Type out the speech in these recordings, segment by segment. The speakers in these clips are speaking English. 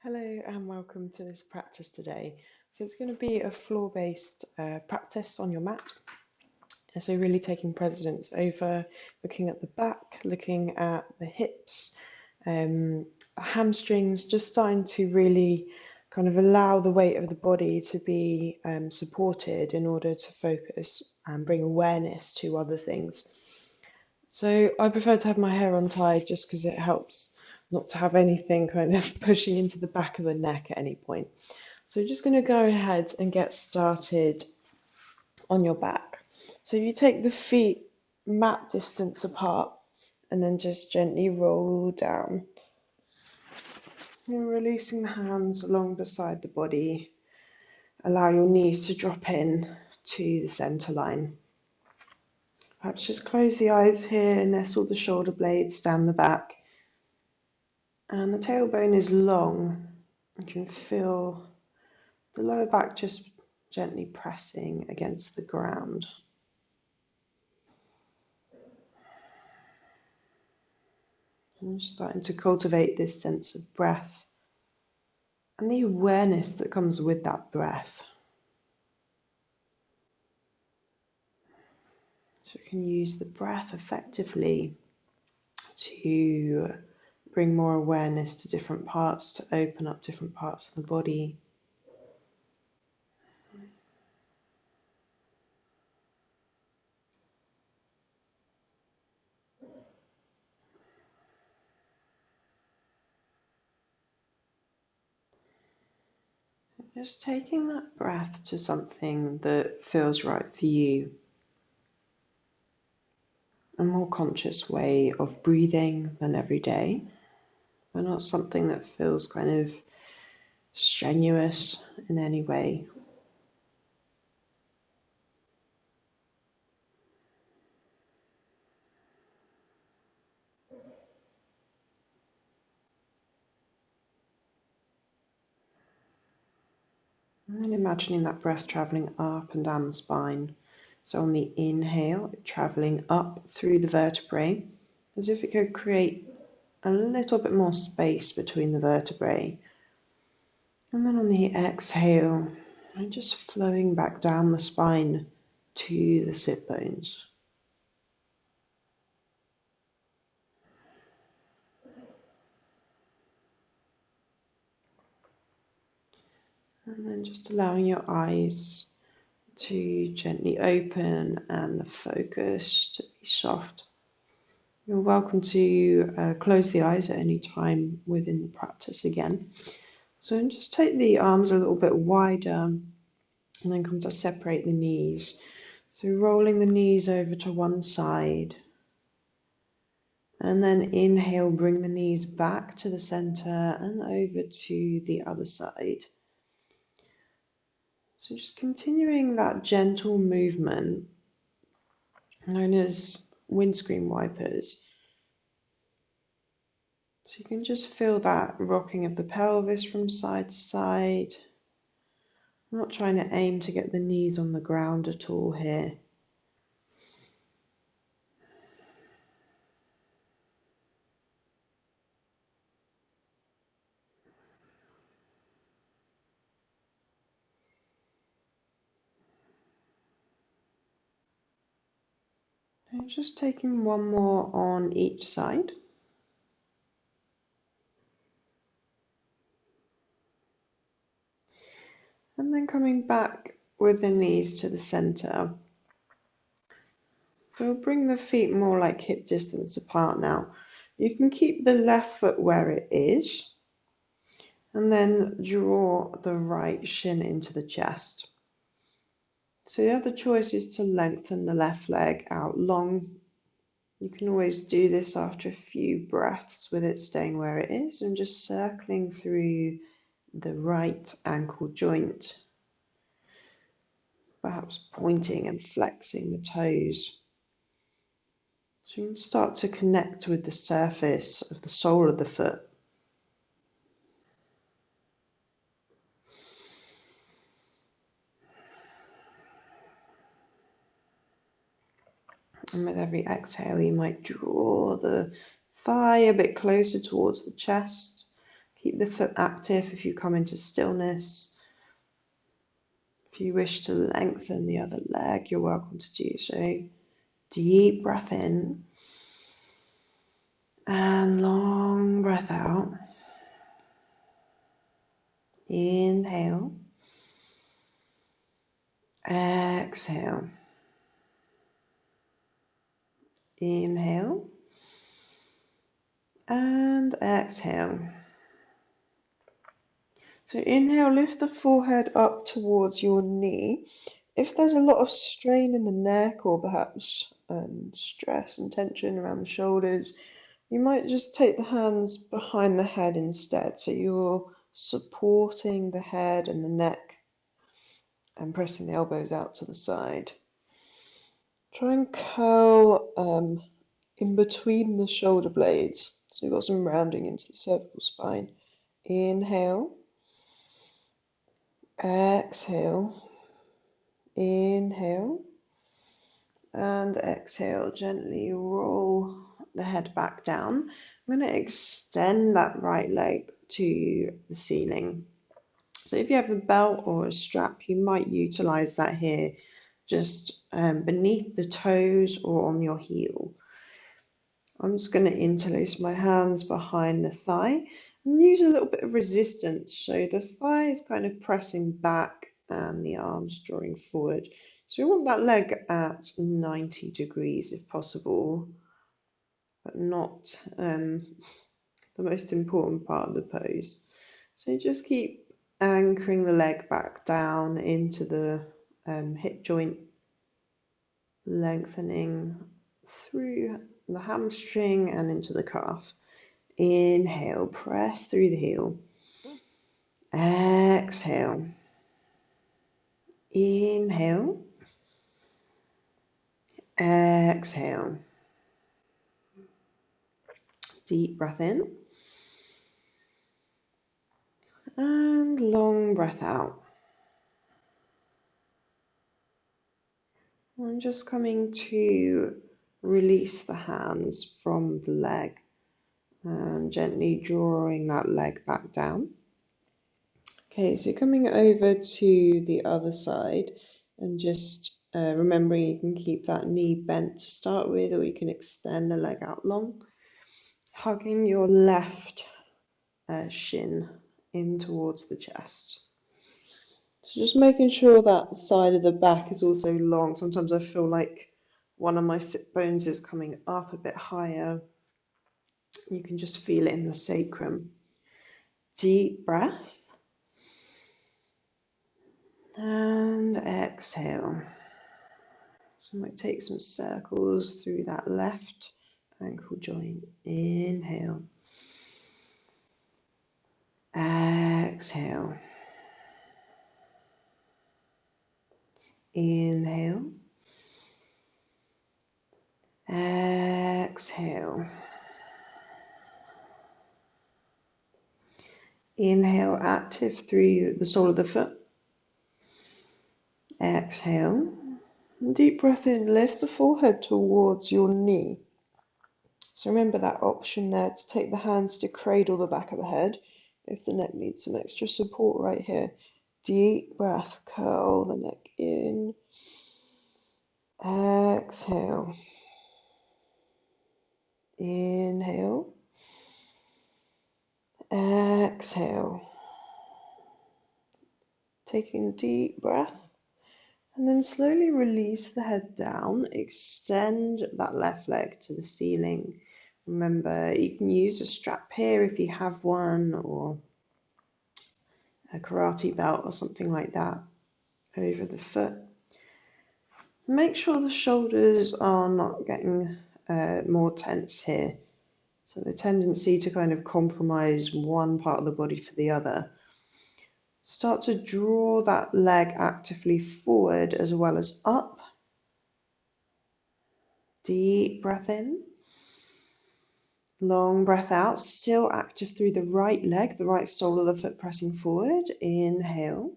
Hello and welcome to this practice today. So it's going to be a floor-based practice on your mat. And so really taking precedence over looking at the back, looking at the hips, hamstrings, just starting to really kind of allow the weight of the body to be supported in order to focus and bring awareness to other things. So I prefer to have my hair untied just because it helps not to have anything kind of pushing into the back of the neck at any point. So just going to go ahead and get started on your back. So you take the feet mat distance apart and then just gently roll down. And releasing the hands along beside the body. Allow your knees to drop in to the center line. Perhaps just close the eyes here, nestle the shoulder blades down the back. And the tailbone is long. You can feel the lower back just gently pressing against the ground. And just starting to cultivate this sense of breath and the awareness that comes with that breath. So we can use the breath effectively to bring more awareness to different parts, to open up different parts of the body. Just taking that breath to something that feels right for you. A more conscious way of breathing than every day, but not something that feels kind of strenuous in any way. And then imagining that breath traveling up and down the spine. So on the inhale, traveling up through the vertebrae, as if it could create a little bit more space between the vertebrae. And then on the exhale, just flowing back down the spine to the sit bones. And then just allowing your eyes to gently open and the focus to be soft. You're welcome to close the eyes at any time within the practice again. So just take the arms a little bit wider and then come to separate the knees. So rolling the knees over to one side. And then inhale, bring the knees back to the center and over to the other side. So just continuing that gentle movement known as windscreen wipers. So you can just feel that rocking of the pelvis from side to side. I'm not trying to aim to get the knees on the ground at all here. And just taking one more on each side. And then coming back with the knees to the center. So we'll bring the feet more like hip distance apart now. You can keep the left foot where it is. And then draw the right shin into the chest. So the other choice is to lengthen the left leg out long. You can always do this after a few breaths with it staying where it is and just circling through the right ankle joint. Perhaps pointing and flexing the toes. So you can start to connect with the surface of the sole of the foot. And with every exhale, you might draw the thigh a bit closer towards the chest. Keep the foot active if you come into stillness. If you wish to lengthen the other leg, you're welcome to do so. Deep breath in and long breath out. Inhale, exhale, inhale, and exhale. So inhale, lift the forehead up towards your knee. If there's a lot of strain in the neck or perhaps stress and tension around the shoulders, you might just take the hands behind the head instead. So you're supporting the head and the neck and pressing the elbows out to the side. Try and curl in between the shoulder blades. So you've got some rounding into the cervical spine. Inhale, exhale, inhale, and exhale. Gently roll the head back down. I'm going to extend that right leg to the ceiling. So if you have a belt or a strap, you might utilize that here, just beneath the toes or on your heel. I'm just going to interlace my hands behind the thigh and use a little bit of resistance. So the thigh is kind of pressing back and the arms drawing forward. So we want that leg at 90 degrees if possible, but not the most important part of the pose. So just keep anchoring the leg back down into the hip joint, lengthening through the hamstring and into the calf. Inhale, press through the heel. Exhale. Inhale. Exhale. Deep breath in. And long breath out. I'm just coming to release the hands from the leg and gently drawing that leg back down. Okay, so coming over to the other side and just remembering you can keep that knee bent to start with, or you can extend the leg out long, hugging your left shin in towards the chest. So just making sure that the side of the back is also long. Sometimes I feel like one of my sit bones is coming up a bit higher. You can just feel it in the sacrum. Deep breath. And exhale. So I might take some circles through that left ankle joint. Inhale. Exhale. Inhale. Exhale. Inhale, active through the sole of the foot. Exhale. Deep breath in, lift the forehead towards your knee. So remember that option there to take the hands to cradle the back of the head if the neck needs some extra support right here. Deep breath, curl the neck in. Exhale. Inhale. Exhale. Taking a deep breath. And then slowly release the head down. Extend that left leg to the ceiling. Remember, you can use a strap here if you have one, or a karate belt or something like that over the foot. Make sure the shoulders are not getting more tense here. So the tendency to kind of compromise one part of the body for the other. Start to draw that leg actively forward as well as up. Deep breath in. Long breath out, still active through the right leg, the right sole of the foot pressing forward. Inhale.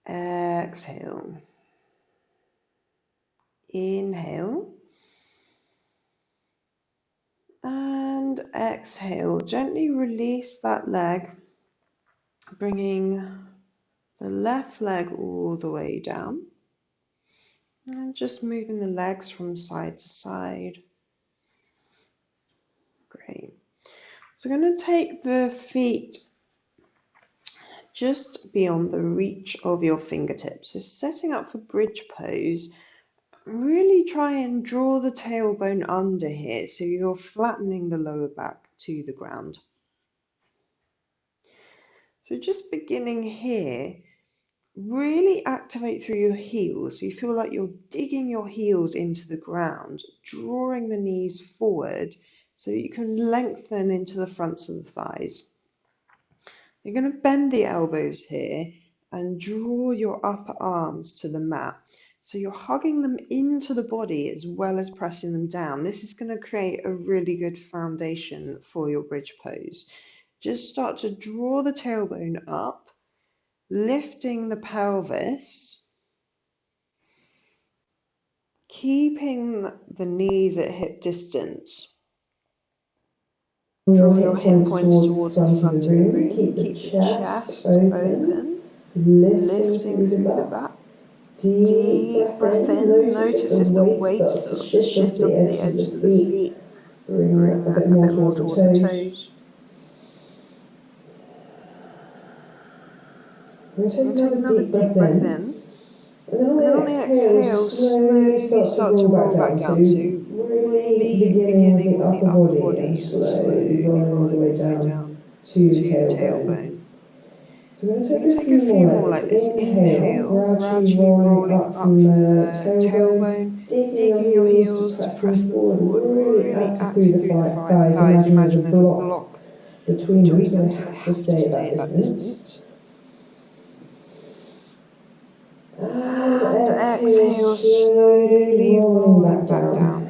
Exhale. Inhale. And exhale, gently release that leg, bringing the left leg all the way down. And just moving the legs from side to side. Great. So we're going to take the feet just beyond the reach of your fingertips. So setting up for bridge pose, really try and draw the tailbone under here so you're flattening the lower back to the ground. So just beginning here, really activate through your heels. So you feel like you're digging your heels into the ground, drawing the knees forward so that you can lengthen into the fronts of the thighs. You're going to bend the elbows here and draw your upper arms to the mat. So you're hugging them into the body as well as pressing them down. This is going to create a really good foundation for your bridge pose. Just start to draw the tailbone up, lifting the pelvis, keeping the knees at hip distance. Draw your hip points towards the front of the room. Keep the chest open, lifting through the back. Deep breath in. Notice if the weight starts to shift onto the edges of the feet. Bring that a bit more towards the toes. We're going to take another deep breath in. And then on the exhale, slowly start to roll back down. So really beginning with the upper body and slowly rolling all the way down to the tailbone. So we're going to take a few more like this. Inhale, gradually rolling up from the tailbone, digging your heels to press them forward, really active through the thighs. Imagine there's a block between them, so they have to stay at that distance. And exhale, slowly rolling back down.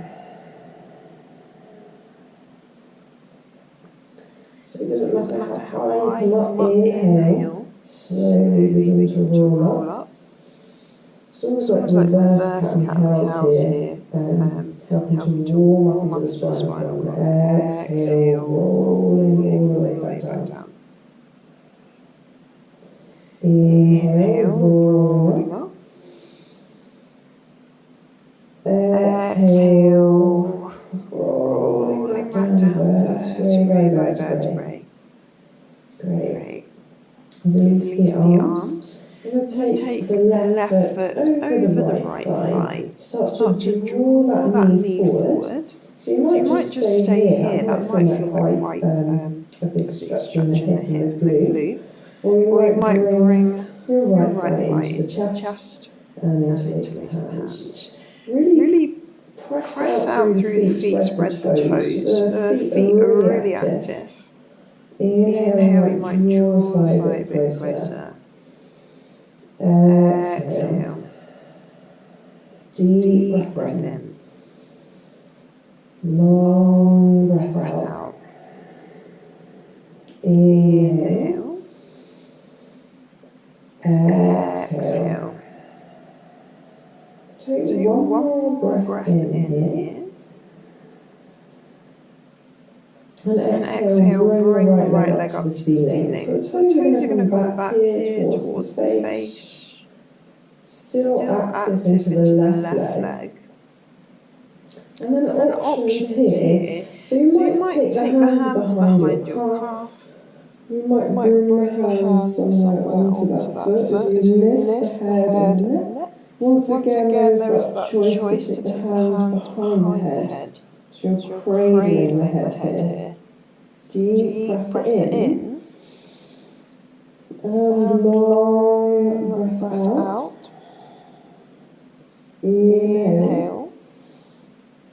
So it doesn't matter how high you come up, inhale, slowly begin to roll up. It's almost like reverse cat-cows here, helping to warm up into the spinal column. Exhale, rolling all the way back down. Inhale, rolling up. Exhale, rolling back down, vertebrae by vertebrae. Great. Release the arms. We're going to take the left foot over the right thigh. Start to draw that knee forward. So you might just stay here. That might feel like quite a big stretch in the hip and the glute. Or you might bring your right thigh into the chest and interlace the hands. Really press out through the feet, spread the toes. The feet are really active. Inhale, you might draw the thigh a bit closer. Exhale. Deep breath in. Long breath out. Inhale. Exhale. Take one more breath in here. And exhale, bring the right leg up to the ceiling. So toes are going to come back here towards the face. Still active into the left leg. And then options here. So you might take the hands behind your calf. You might bring the hands somewhere onto that foot as you lift the head and the neck. Once again, there is that choice to take the hands behind the head. So you're cradling the head here. Deep breath in. And long breath out. Inhale.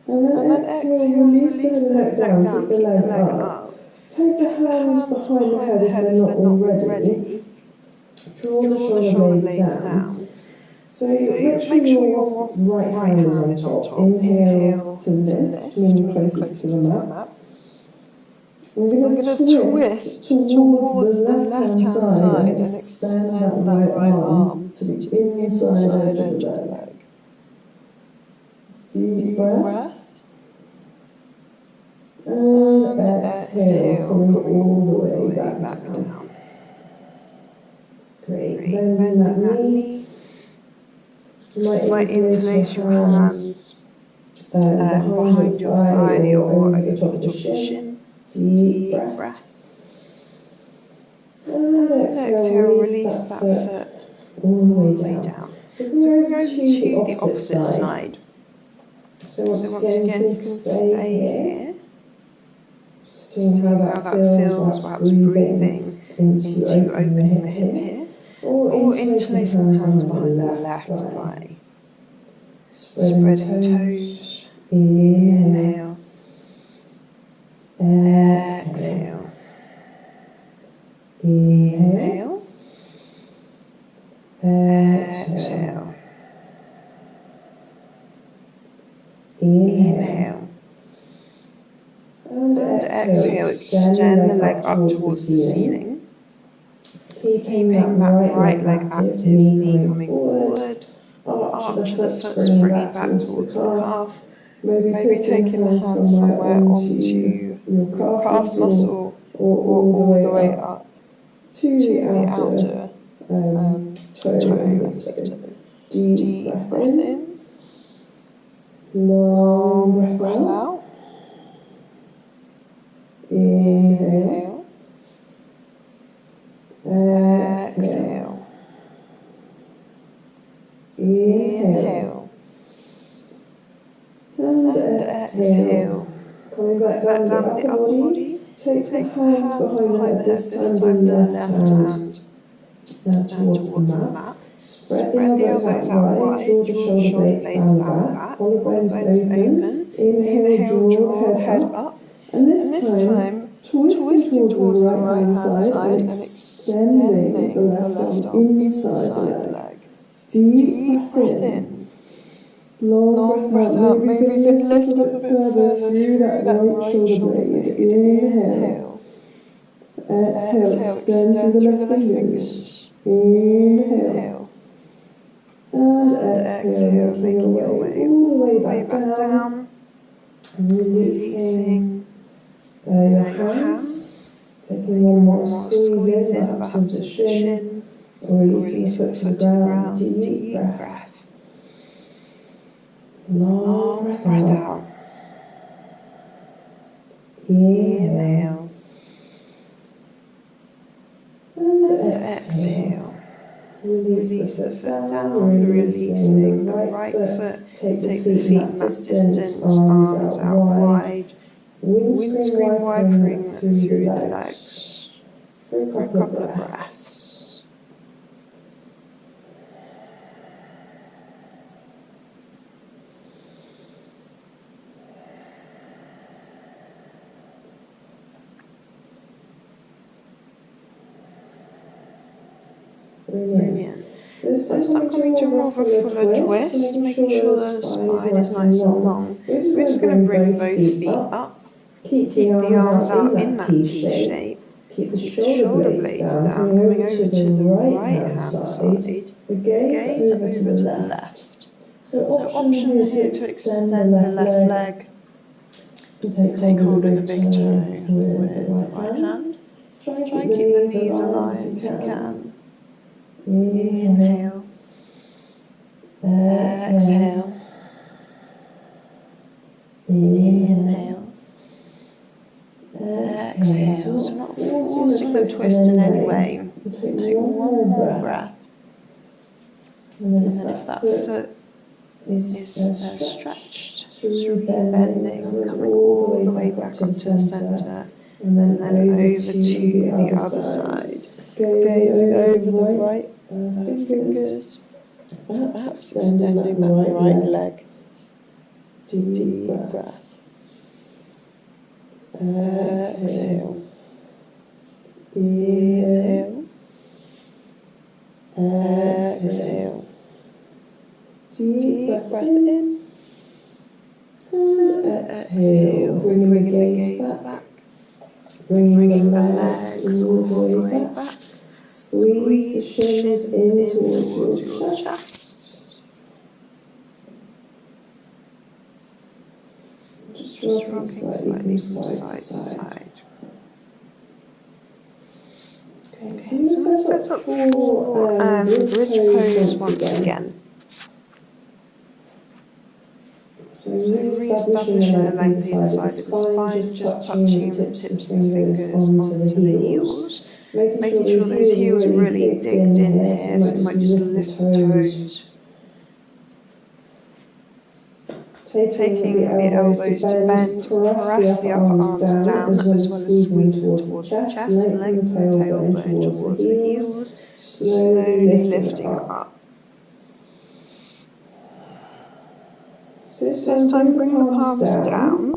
And then exhale, release the neck down, keep the leg up. Take the hands behind the head if they're not already. Draw the shoulder blades down. So make sure your right hand is on top. Inhale to lift, meaning closest to the mat. We're going to twist towards the left-hand side and extend that right arm to the inside edge of the leg. Deep breath. And exhale, coming all the way back down. Great, bending that knee. You might interlace your hands behind your thigh or over the top of the shin. Deep breath. And exhale, release that foot all the way down. So we're over to the opposite side. So once again, you can stay here. Just seeing how that feels, perhaps breathing into opening the hip here. Or interlacing the hands behind the left thigh. Spreading toes. Inhale. Exhale. Inhale. Exhale. Inhale. And exhale, extend the leg up towards the ceiling. Keeping that right leg active, knee coming forward. Arch of the foot, springing back towards the calf. Maybe taking the hands somewhere onto your calf muscle or all the way up to the outer toe and big toe. Deep breath in. Long breath out. Inhale. Exhale. Inhale. And exhale. Coming back down the upper body. Take the hands behind the head, this time the left hand towards the mat. Spread the elbows out wide, draw the shoulder blades down the back, collarbones open. Inhale, draw the head up. And this time, twisting towards the right hand side and extending the left arm inside the leg. Deep breath in. Long breath out. Maybe you can lift up a bit further through that right shoulder blade. Inhale. Exhale, extend through the left fingers. Inhale. And exhale, making your way all the way back down. Releasing your hands. Taking one more squeeze in, perhaps into the shin. Or releasing the foot to the ground. Deep breath. Long breath out. Inhale. And exhale. Release the foot down, releasing the right foot. Take the feet mat distance, arms out wide. Windscreen wipering through the legs for a couple of breaths. Brilliant. So start coming to more of a fuller twist, making sure the spine is nice and long. We're just going to bring both feet up. Keep the arms out in that T shape. Keep the shoulder blades down, coming over to the right hand side. The gaze over to the left. So option here to extend the left leg. And take hold of the big toe with the right hand. Try and keep the knees alive if you can. Inhale. Exhale. Inhale. Exhale. So not forcing the twist in any way. Take one more breath. And then if that foot is stretched through bending, coming all the way back up to the centre, and then over to the other side. Gazing over the right fingers, perhaps extending that right leg. Deep breath. Exhale. Inhale. Exhale. Deep breath in. And exhale. Bringing the gaze back. Bringing the legs all the way back. Squeeze the shins in towards your chest. Just rocking slightly from side to side. Okay, so I'm going to set up for bridge pose once again. So So re-establishing the length either side of the spine, just touching the tips of the fingers onto the heels, making sure those heels are really digged in here, so you might just lift the toes. Taking the elbows to bend, press the upper arms down as well as squeezing towards the chest, lengthen the tailbone towards the heels, slowly lifting up. So So this time bring the palms down,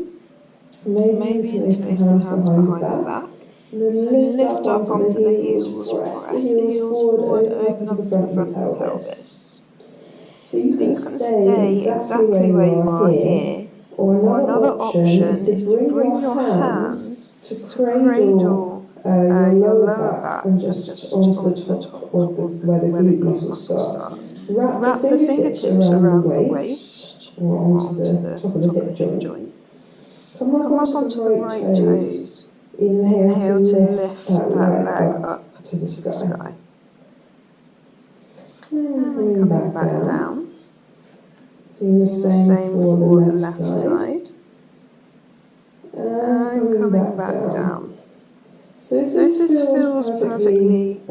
maybe interlace the hands behind the back, and lift up onto the heels, press the heels forward, open up to the front of the pelvis. So you So can you can stay stay exactly where you are here, or another option is to bring your hands to cradle your lower back and just onto the top of where the glute muscle starts. Wrap the fingertips around the waist or onto the top of the hip joint. Come up onto the right toes. Inhale to lift that leg up to the sky. And then coming back down. Doing the same for the left side. And coming back down. So So if this this feels feels perfectly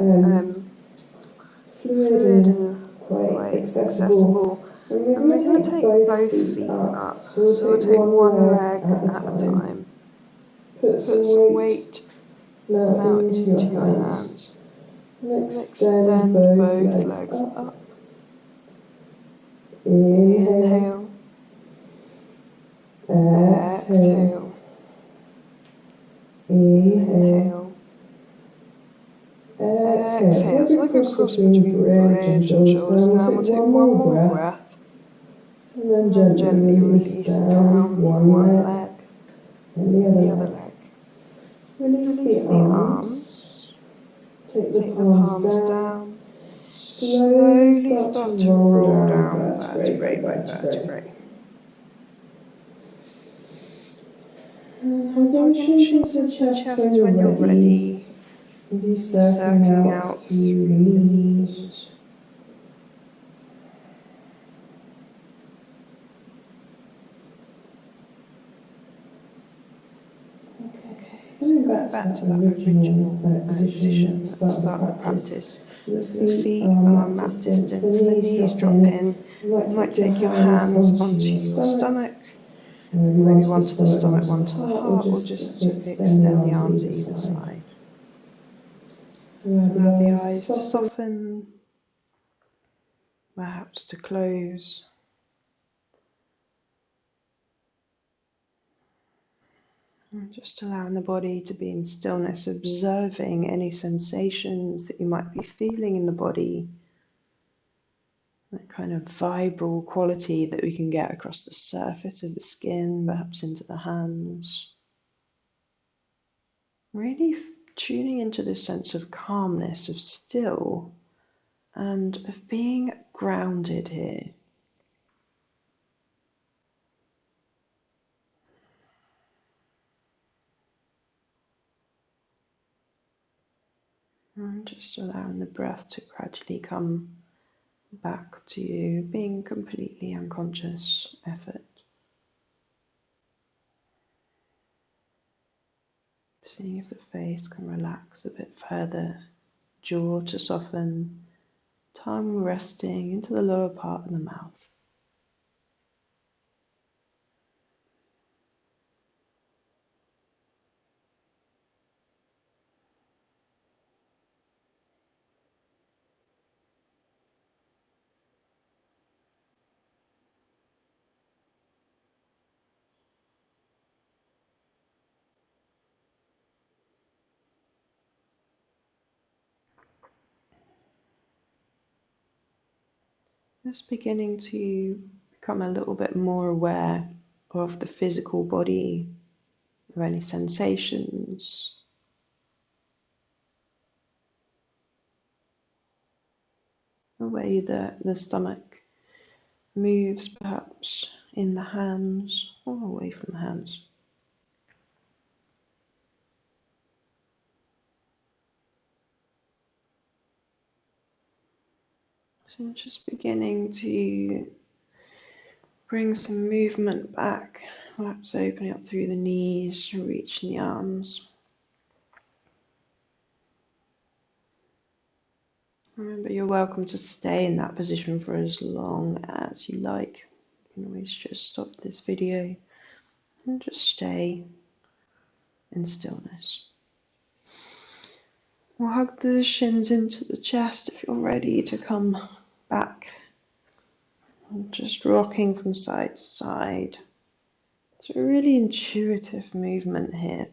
fluid and quite quite accessible, accessible, and we're and we're going going to to take take both both feet feet up. up. So we'll So we'll take take one one leg leg at a time. Put Put some some weight weight now now into into your your hands. hands. And And extend extend both both legs legs up. up. Inhale. Inhale. Exhale. Exhale. Inhale. Inhale. Exhale. Exhale. It's It's like like a a cross cross between between bridge and bridge and shoulder shoulder stand. We'll stand. take We'll take one one more more breath. breath. And then And then gently gently release release down down one one leg leg and the and other the other leg. leg. Release Release the the arms. arms. Take the Take the palms palms down. down. Slowly Slowly start to start to roll roll down down vertebrae by vertebrae by vertebrae. vertebrae. And hug And your hug your shins shins into the into the chest when chest you're when you're ready. ready. And be And be circling circling out out through the through the knees. knees. Okay, so So coming coming back to back that to that original original position at position the at the start of the start of the practice. practice. So the So the feet feet are are mat mat distance, the distance, the knees knees drop drop in. in. You might You might take your take your hands hands onto onto your your stomach, stomach, maybe maybe one to the one to the stomach, one stomach, to one the to the heart, or heart, or just just extend the extend the arms arms either either side. side. Allow the Allow the eyes to eyes to soften. soften, perhaps to close. And just allowing the body to be in stillness, observing any sensations that you might be feeling in the body, that kind of vibral quality that we can get across the surface of the skin, perhaps into the hands. Really tuning into this sense of calmness, of still, and of being grounded here. And just allowing the breath to gradually come back to you, being completely unconscious effort. Seeing if the face can relax a bit further, jaw to soften, tongue resting into the lower part of the mouth. Just beginning to become a little bit more aware of the physical body, of any sensations, the way that the stomach moves perhaps in the hands or away from the hands. So I'm just beginning to bring some movement back, perhaps opening up through the knees, reaching the arms. Remember, you're welcome to stay in that position for as long as you like. You can always just stop this video and just stay in stillness. We'll hug the shins into the chest if you're ready to come back. And just rocking from side to side. It's a really intuitive movement here.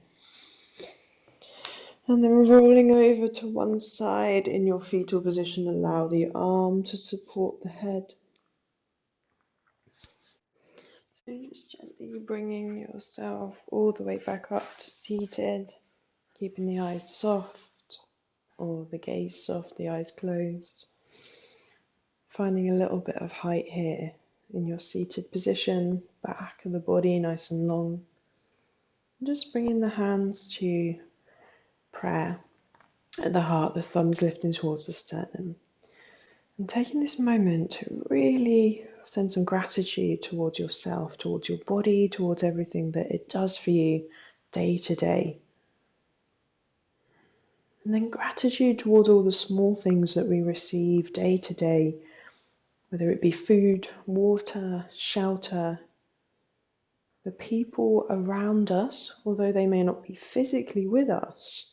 And then rolling over to one side in your fetal position, allow the arm to support the head. So just gently bringing yourself all the way back up to seated, keeping the eyes soft or the gaze soft, the eyes closed. Finding a little bit of height here in your seated position, back of the body nice and long. And just bringing the hands to prayer at the heart, the thumbs lifting towards the sternum. And taking this moment to really send some gratitude towards yourself, towards your body, towards everything that it does for you day to day. And then gratitude towards all the small things that we receive day to day, whether it be food, water, shelter, the people around us, although they may not be physically with us,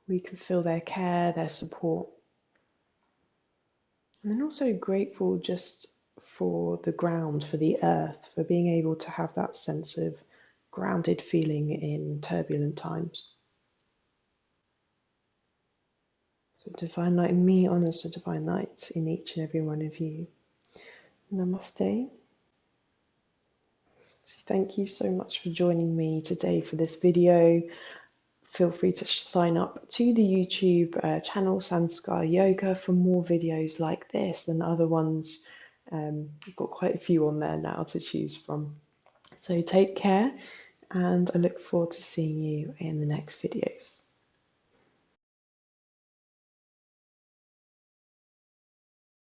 we can feel their care, their support. And then also grateful just for the ground, for the earth, for being able to have that sense of grounded feeling in turbulent times. So divine light in me honors the divine light in each and every one of you. Namaste. So thank you so much for joining me today for this video. Feel free to sign up to the YouTube channel Sanskar Yoga for more videos like this and other ones. I've got quite a few on there now to choose from. So take care, and I look forward to seeing you in the next videos.